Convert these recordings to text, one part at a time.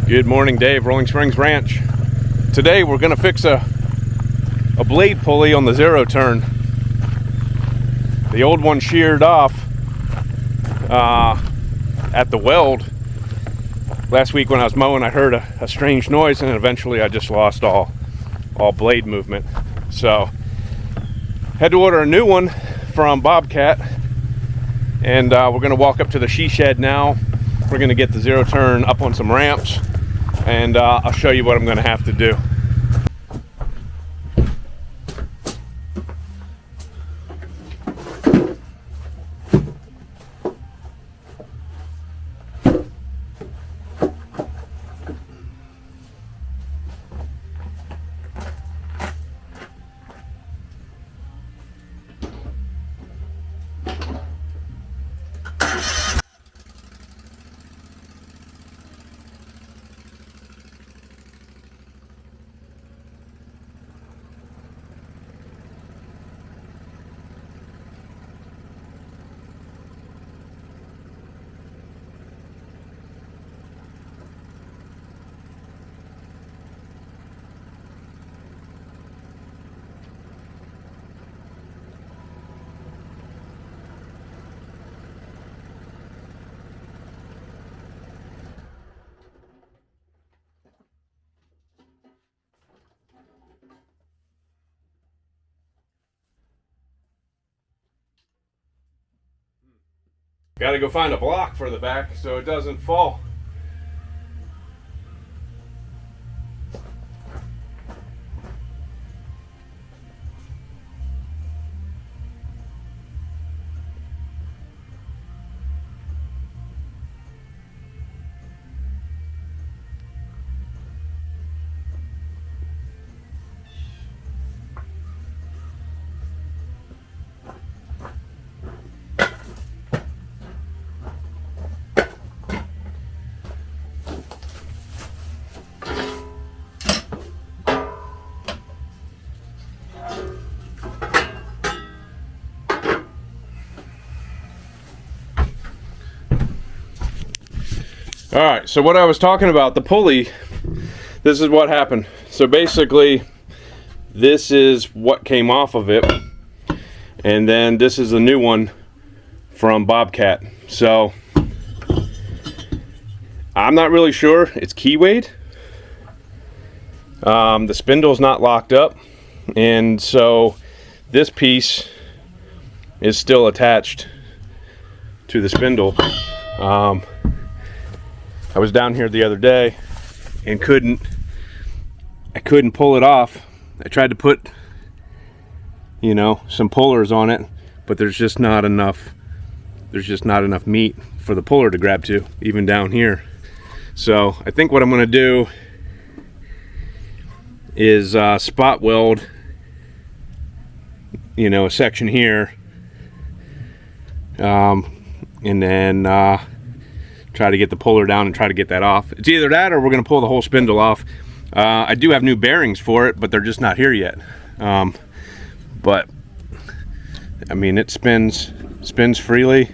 Good morning, Dave, Rolling Springs Ranch. Today we're going to fix a blade pulley on the zero turn. The old one sheared off at the weld. Last week when I was mowing, I heard a strange noise, and eventually I just lost all blade movement. So had to order a new one from Bobcat, and we're going to walk up to the she shed now. We're going to get the zero turn up on some ramps, and I'll show you what I'm going to have to do. Got to go find a block for the back so it doesn't fall. Alright, so what I was talking about, the pulley, this is what happened. So basically, this is what came off of it, and then this is a new one from Bobcat. So, I'm not really sure. It's keywayed. The spindle's not locked up, and so this piece is still attached to the spindle. I was down here the other day and I couldn't pull it off. I tried to put, some pullers on it, but there's just not enough meat for the puller to grab to, even down here. So I think what I'm going to do is spot weld, a section here, and then try to get the puller down and try to get that off. It's either that or we're going to pull the whole spindle off. I do have new bearings for it, but they're just not here yet. But I mean, it spins freely.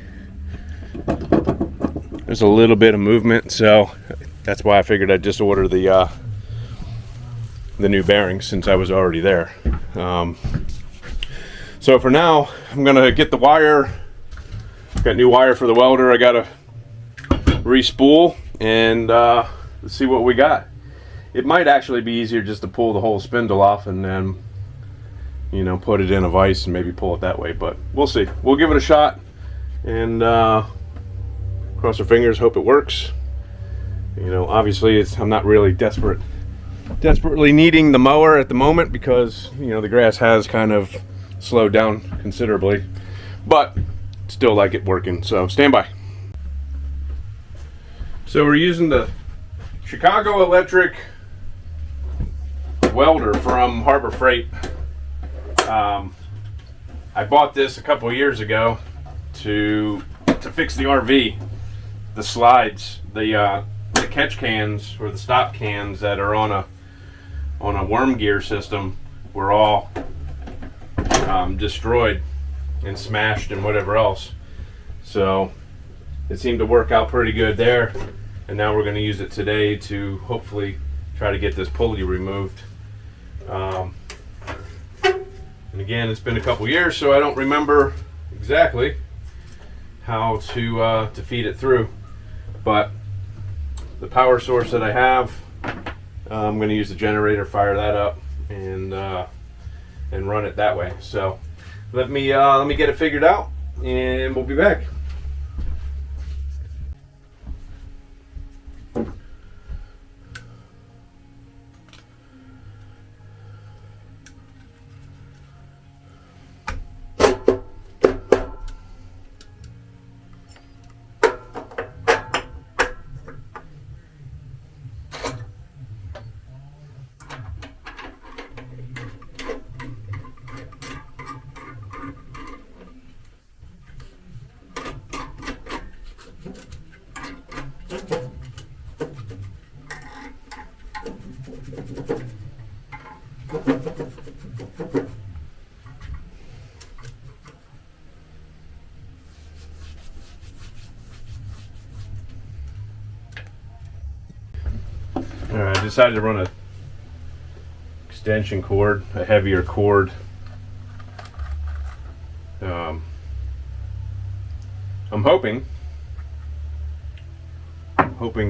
There's a little bit of movement, so that's why I figured I'd just order the new bearings since I was already there. So for now, I'm gonna get the wire. Got new wire for the welder. I gotta re-spool, and let's see what we got. It might actually be easier just to pull the whole spindle off and then put it in a vise and maybe pull it that way, but we'll see. We'll give it a shot and cross our fingers, hope it works. Obviously I'm not really desperately needing the mower at the moment because the grass has kind of slowed down considerably, but still like it working, so stand by. So we're using the Chicago Electric welder from Harbor Freight. I bought this a couple of years ago to fix the RV, the slides, the catch cans or the stop cans that are on a worm gear system were all destroyed and smashed and whatever else. So it seemed to work out pretty good there. and now we're going to use it today to hopefully try to get this pulley removed. And again, it's been a couple years, so I don't remember exactly how to feed it through, but the power source that I have, I'm going to use the generator, fire that up, and run it that way. So let me get it figured out, and we'll be back. Alright, I decided to run a extension cord, a heavier cord. I'm hoping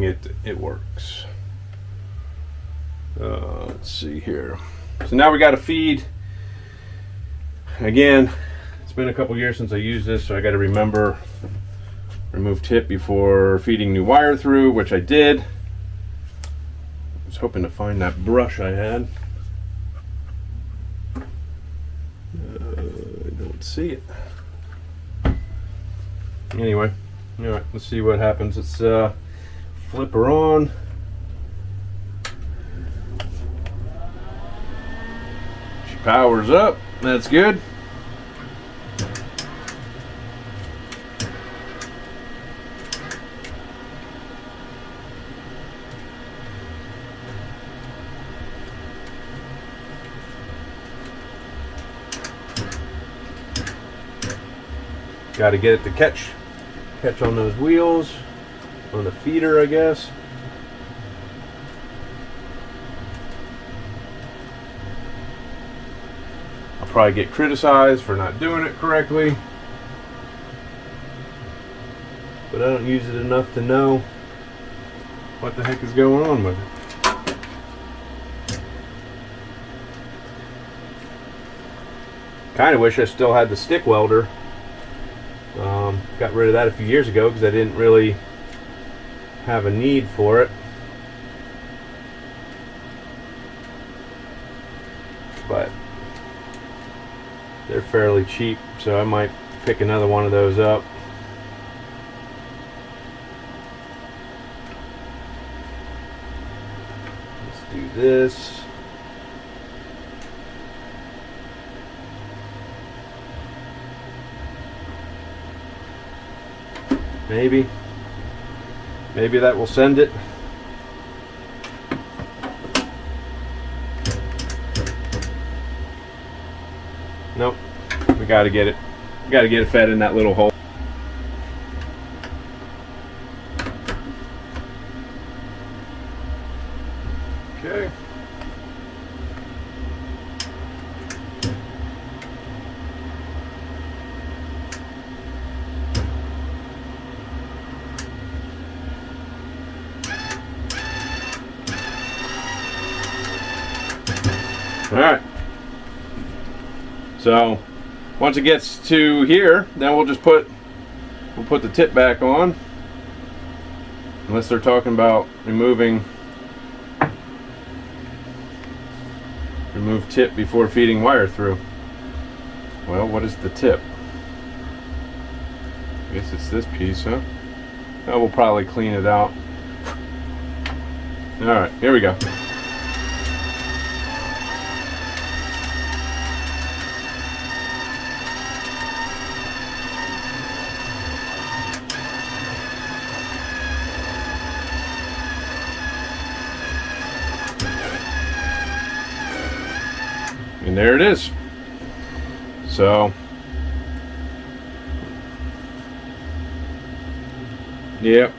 it works. Let's see here. So now we got to feed. Again, it's been a couple years since I used this, so I got to remember remove tip before feeding new wire through, which I did. I was hoping to find that brush I had. I don't see it. Anyway, all right, let's see what happens. Let's flip her on. She powers up. That's good. Got to get it to catch on those wheels, on the feeder, I guess. I'll probably get criticized for not doing it correctly, but I don't use it enough to know what the heck is going on with it. Kind of wish I still had the stick welder. Got rid of that a few years ago because I didn't really have a need for it. But they're fairly cheap, so I might pick another one of those up. Let's do this. Maybe that will send it. Nope. We gotta get it. We gotta get it fed in that little hole. Okay. Alright, so once it gets to here, then we'll put the tip back on, unless they're talking about remove tip before feeding wire through. Well, what is the tip? I guess it's this piece, huh? Oh, we'll probably clean it out. Alright, here we go. And there it is. So, yep,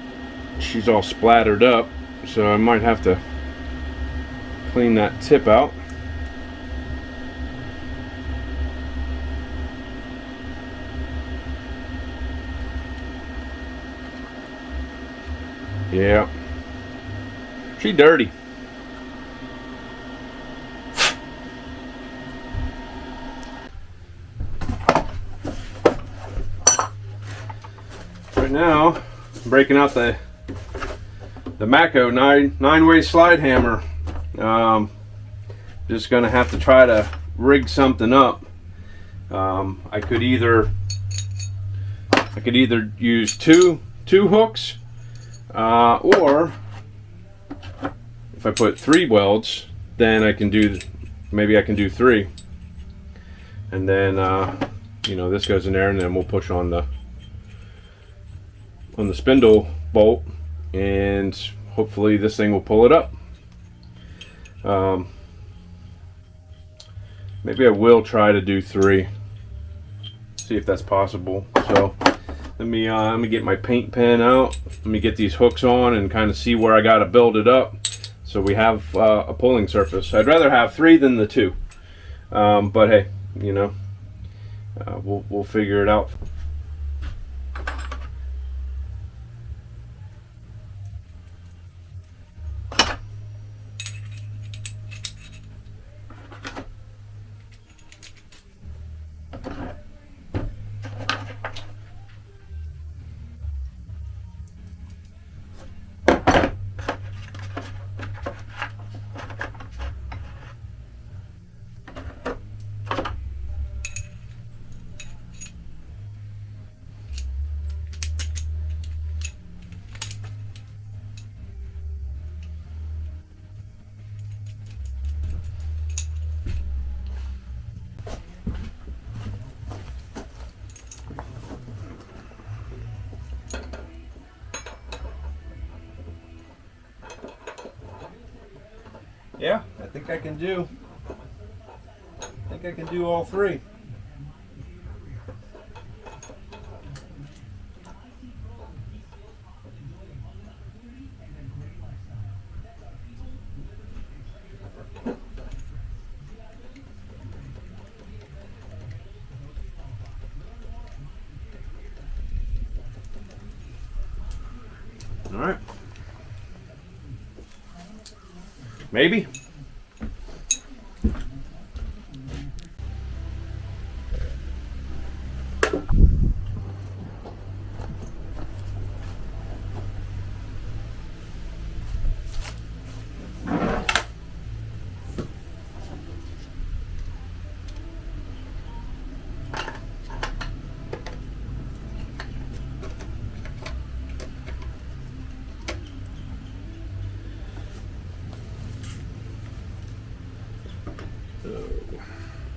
she's all splattered up, so I might have to clean that tip out. Yeah, she dirty. Right now, I'm breaking out the Mako 9-way slide hammer. Just gonna have to try to rig something up. I could either use two hooks, or if I put 3 welds, then maybe I can do 3, and then you know, this goes in there, and then we'll push on the spindle bolt, and hopefully this thing will pull it up. Maybe I will try to do 3, see if that's possible. So let me get my paint pen out, let me get these hooks on and kind of see where I got to build it up so we have a pulling surface. I'd rather have 3 than the 2, but hey, you know, we'll figure it out. Yeah, I think I can do all 3. All right. Maybe.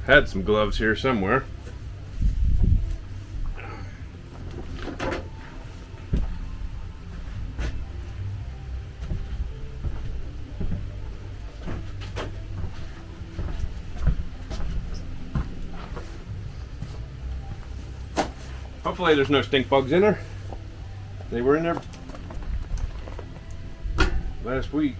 Had some gloves here somewhere. Hopefully there's no stink bugs in there. They were in there last week.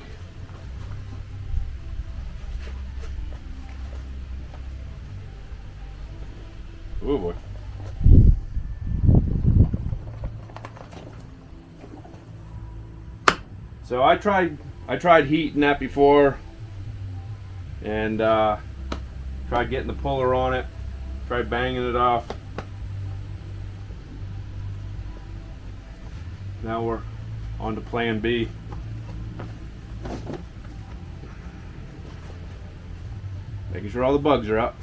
Oh boy. So I tried heating that before, and tried getting the puller on it, tried banging it off. Now we're on to plan B. Making sure all the bugs are out.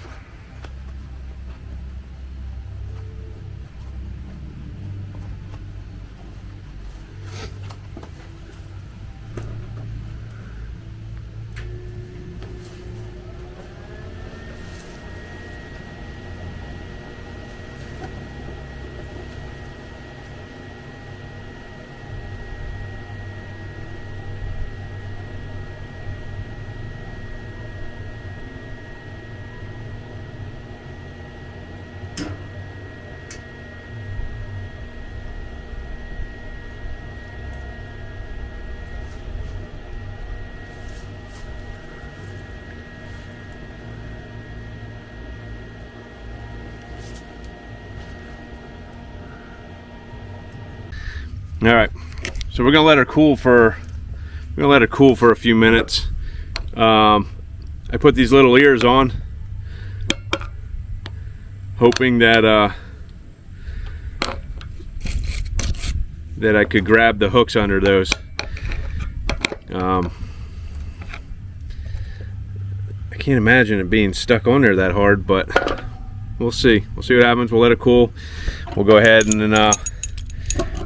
All right, so we're gonna let her cool for a few minutes. I put these little ears on, hoping that I could grab the hooks under those. I can't imagine it being stuck on there that hard, but we'll see. We'll see what happens. We'll let it cool. We'll go ahead and then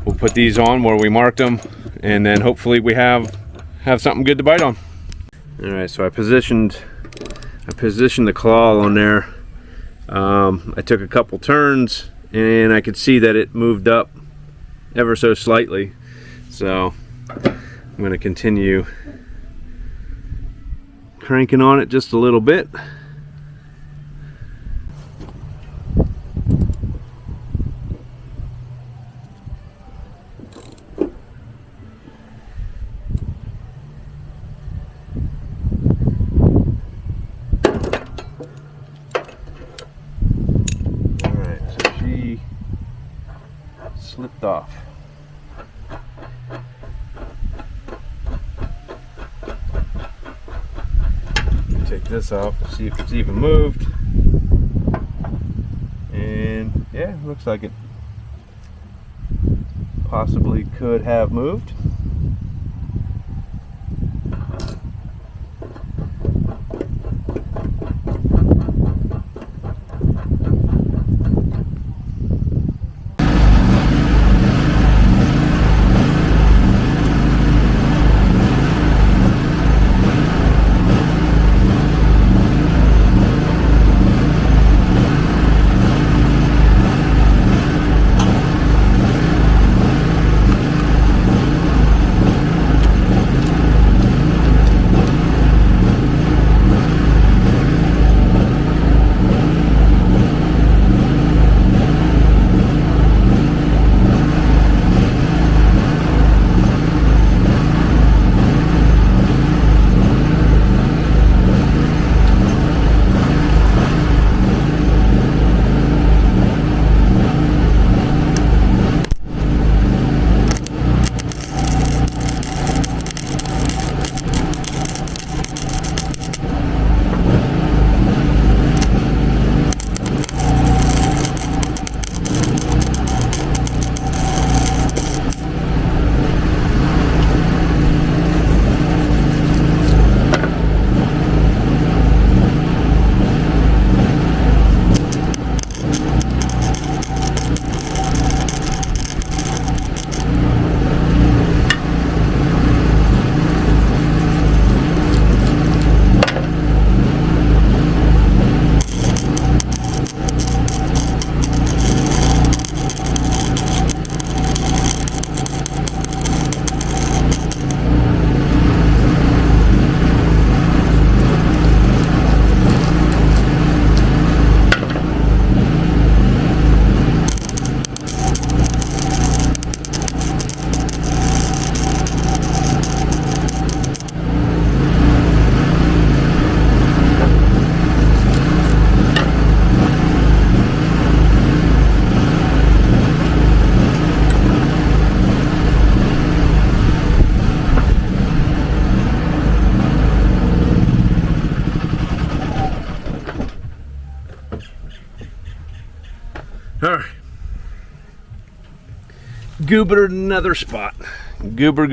we'll put these on where we marked them, and then hopefully we have something good to bite on. All right, so I positioned the claw on there. I took a couple turns and I could see that it moved up ever so slightly. So I'm going to continue cranking on it just a little bit. Slipped off. Take this off, see if it's even moved. And yeah, looks like it possibly could have moved. Alright. Goober another spot. Goober.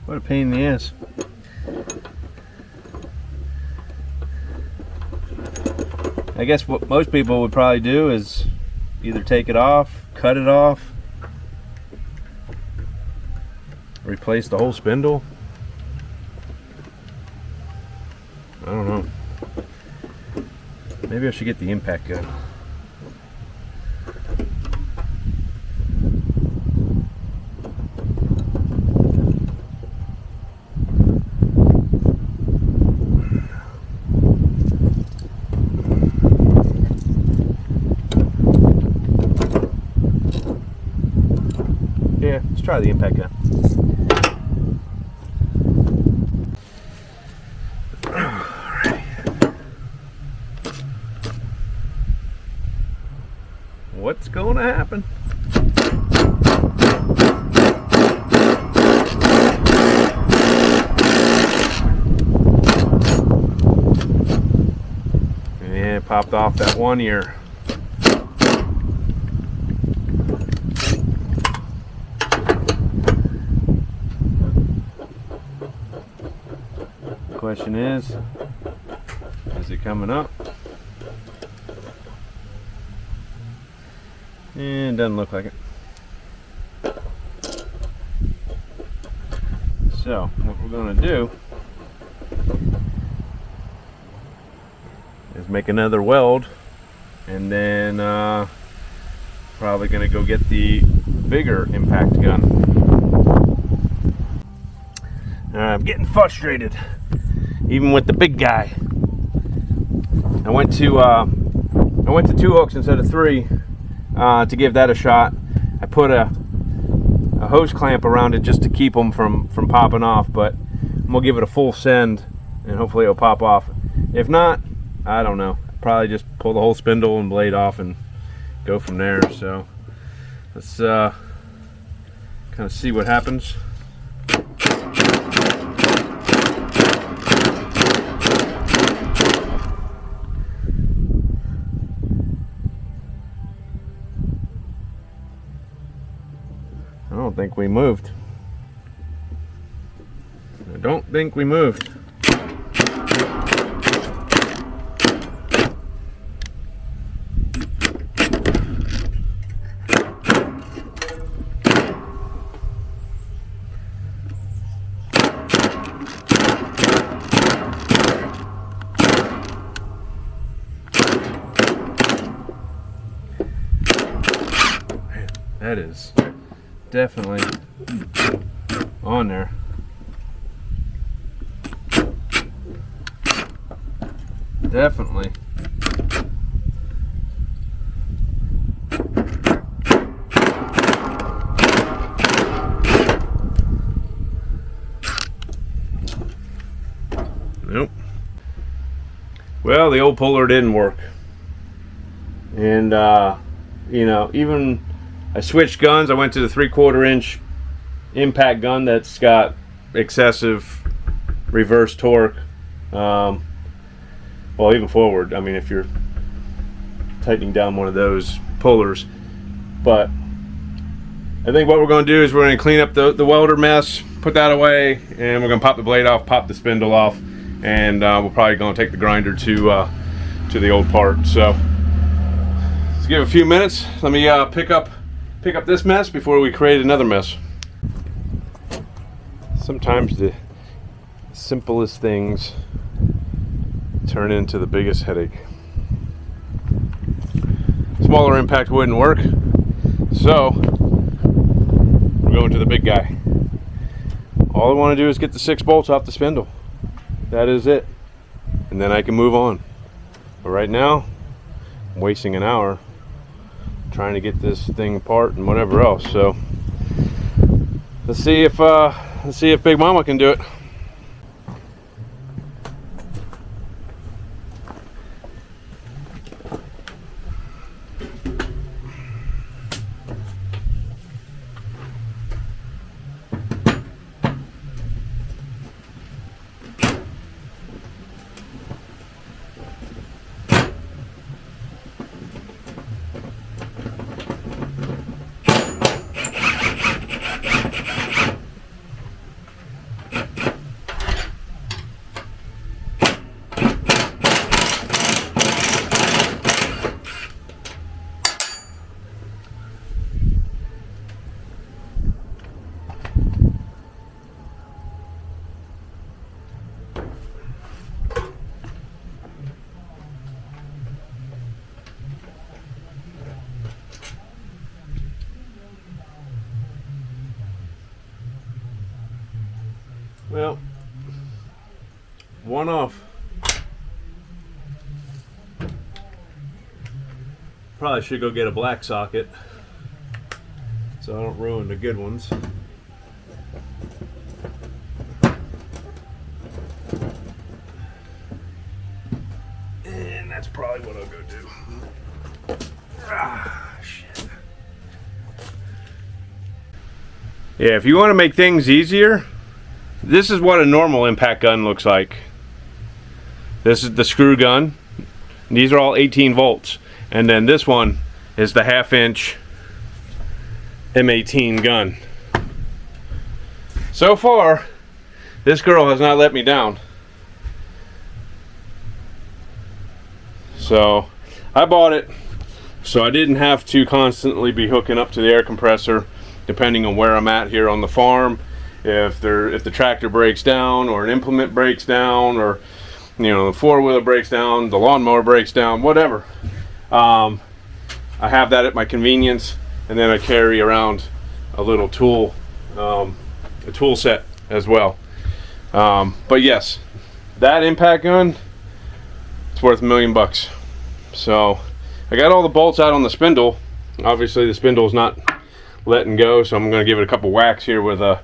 What a pain in the ass. I guess what most people would probably do is either take it off, cut it off, replace the whole spindle. I don't know. Maybe I should get the impact gun. Yeah, let's try the impact gun. popped off that one ear. Question is it coming up? And doesn't look like it. So what we're going to do is make another weld, and then probably going to go get the bigger impact gun. I'm getting frustrated even with the big guy. I went to 2 hooks instead of 3 to give that a shot. I put a hose clamp around it just to keep them from popping off, but I'm gonna give it a full send and hopefully it'll pop off. If not, I don't know, probably just pull the whole spindle and blade off and go from there. So let's kind of see what happens. I don't think we moved. I don't think we moved. Man, that is definitely on there. Definitely. Nope. Well, the old puller didn't work. And you know, even I switched guns. I went to the 3/4 inch impact gun that's got excessive reverse torque. Well, even forward. I mean, if you're tightening down one of those pullers. But I think what we're going to do is we're going to clean up the welder mess, put that away, and we're going to pop the blade off, pop the spindle off, and we're probably going to take the grinder to the old part. So let's give it a few minutes. Let me pick up this mess before we create another mess. Sometimes the simplest things turn into the biggest headache. Smaller impact wouldn't work, so we're going to the big guy. All I want to do is get the 6 bolts off the spindle. That is it, and then I can move on. But right now, I'm wasting an hour trying to get this thing apart and whatever else. So let's see if Big Mama can do it. Well, one off. Probably should go get a black socket so I don't ruin the good ones. And that's probably what I'll go do. Ah, shit. Yeah, if you want to make things easier, this is what a normal impact gun looks like. This is the screw gun. These are all 18 volts. And then this one is the 1/2 inch M18 gun. So far, this girl has not let me down. So I bought it so I didn't have to constantly be hooking up to the air compressor, depending on where I'm at here on the farm. If the tractor breaks down, or an implement breaks down, or you know, the four-wheeler breaks down, the lawnmower breaks down, whatever. I have that at my convenience, and then I carry around a little tool, a tool set as well. But yes, that impact gun, it's worth $1 million. So I got all the bolts out on the spindle. Obviously the spindle's not letting go, so I'm going to give it a couple whacks here with a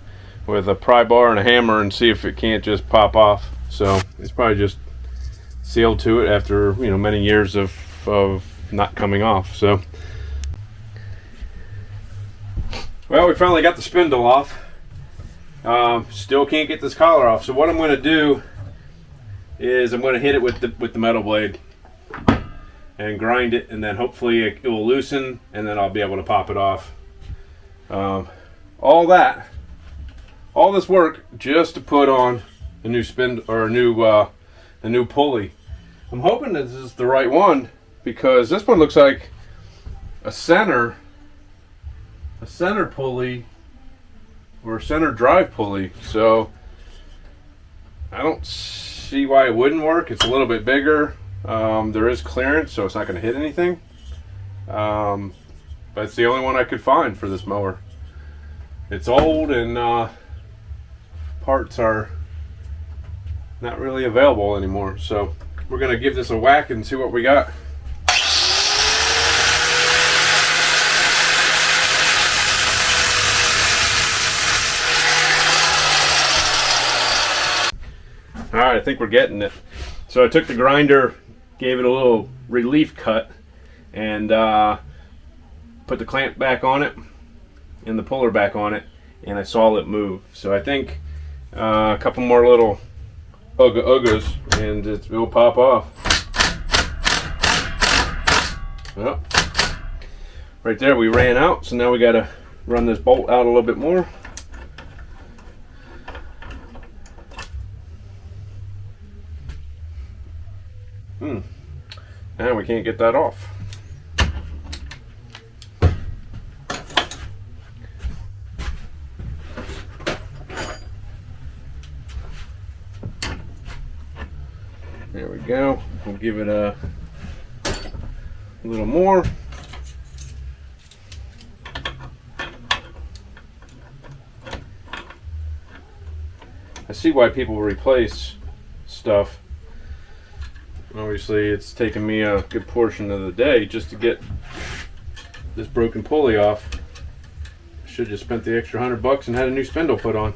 pry bar and a hammer and see if it can't just pop off. So it's probably just sealed to it after, you know, many years of not coming off. So well, we finally got the spindle off. Still can't get this collar off. So what I'm going to do is I'm going to hit it with the metal blade and grind it, and then hopefully it will loosen, and then I'll be able to pop it off. All this work just to put on a new spindle, or a new pulley. I'm hoping that this is the right one, because this one looks like a center pulley, or a center drive pulley. So I don't see why it wouldn't work. It's a little bit bigger. There is clearance, so it's not going to hit anything. But it's the only one I could find for this mower. It's old, and parts are not really available anymore. So we're going to give this a whack and see what we got. Alright, I think we're getting it. So I took the grinder, gave it a little relief cut, and put the clamp back on it and the puller back on it, and I saw it move. So I think a couple more little oogas and it will pop off. Well, right there we ran out, so now we got to run this bolt out a little bit more. Now we can't get that off. There we go. We'll give it a little more. I see why people replace stuff. Obviously it's taken me a good portion of the day just to get this broken pulley off. Should just spent the extra $100 and had a new spindle put on.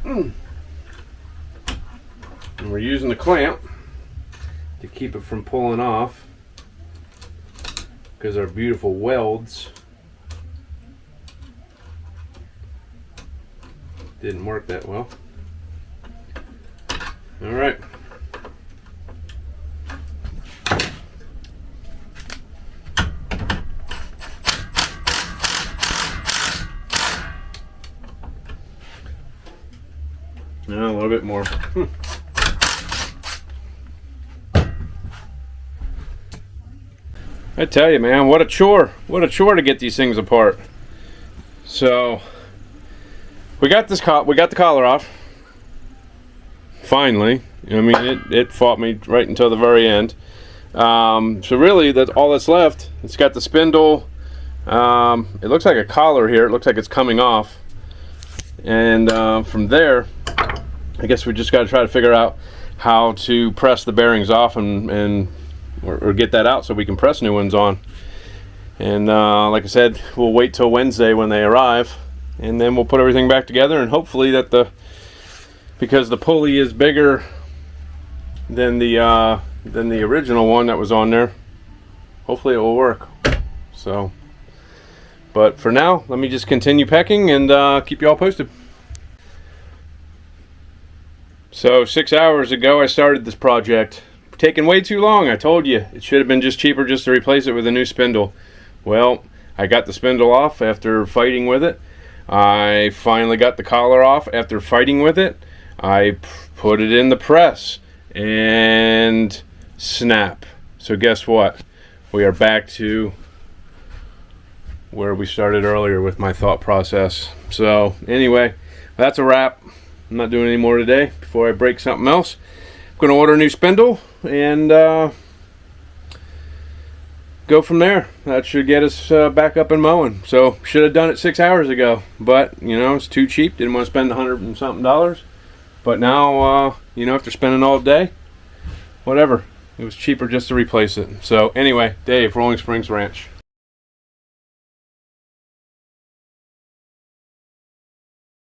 And we're using the clamp to keep it from pulling off, because our beautiful welds didn't work that well. All right. Now a little bit more. I tell you, man, what a chore. What a chore to get these things apart. So we got this we got the collar off. Finally. I mean, it fought me right until the very end. So really, that's all that's left. It's got the spindle. It looks like a collar here. It looks like it's coming off. And from there, I guess we just got to try to figure out how to press the bearings off or get that out so we can press new ones on. And like I said, we'll wait till Wednesday when they arrive, and then we'll put everything back together, and hopefully that because the pulley is bigger than the original one that was on there, hopefully it will work. So But for now, let me just continue pecking and keep you all posted. So 6 hours ago I started this project. Taking way too long. I told you it should have been just cheaper just to replace it with a new spindle. Well, I got the spindle off after fighting with it. I finally got the collar off after fighting with it. I put it in the press and snap. So guess what? We are back to where we started earlier with my thought process. So anyway, that's a wrap. I'm not doing any more today before I break something else. I'm going to order a new spindle and go from there. That should get us back up and mowing. So should have done it 6 hours ago, but you know, it's too cheap. Didn't want to spend $100 and something. But now you know, after spending all day, whatever, it was cheaper just to replace it. So anyway, Dave, Rolling Springs Ranch.